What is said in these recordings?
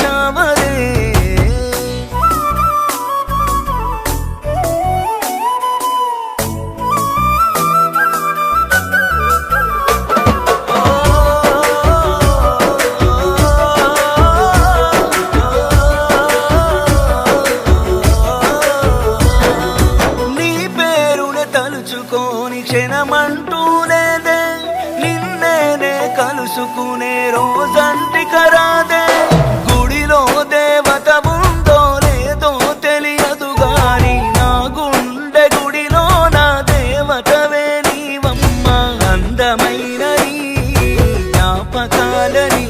చావదే తలుచుకోని క్షణమంటూ లేదే నిన్నేనే కలుసుకునే రోజంటిక రాదే గుడిలో దేవత ఉందో లేదో తెలియదు గాని నా గుండె గుడిలో నా దేవతవే నీవమ్మ అందమైన నీ జ్ఞాపకాలని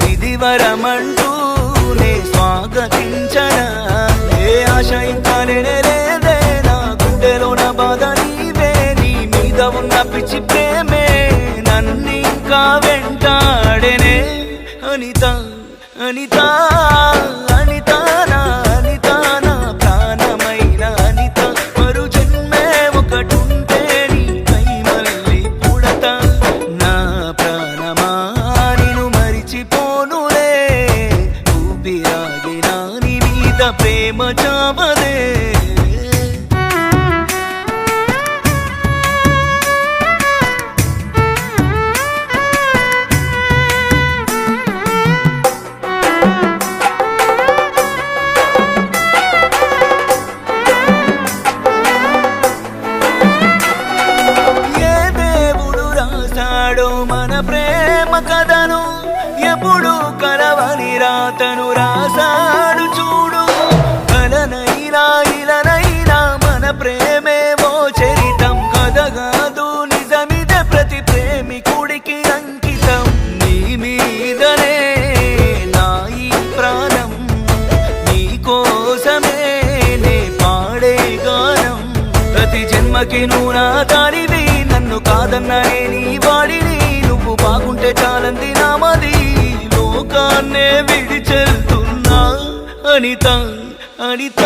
విధివరమంటూ నే స్వాగతించన ఏ ఆశ ఇంకా లేదే నా గుండెలో నా బాధ నీవే నీ మీద ఉన్న పిచ్చి ప్రేమే నన్నింకా వెంటాడెనే అనిత అనిత అనిత నా అనిత నా ప్రాణమైన అనిత మరు జన్మే ఒకటుంటే నీ కై మళ్ళీ పుడతా నా ప్రాణమా నిన్ను మరిచిపోనులే ఊపిరాగిన నీ మీద ప్రేమ చావదే మన ప్రేమ కథను ఎప్పుడు కలవని రాతను రాసాడు చూడు కలనైనా ఇలనైనా మన ప్రేమేమో చరితం కథగాదు నిజమిదే ప్రతి ప్రేమికుడికి అంకితం నీ మీదనే నా ఈ ప్రాణం నీ కోసమే నే పాడే గానం ప్రతి జన్మకి నువ్వు నా దారివి నన్ను కాదన్నానే నీ వాడిని నువ్వు బాగుంటే చాలంది నామది లోకాన్నే విడిచెళ్తున్నా అనిత అనిత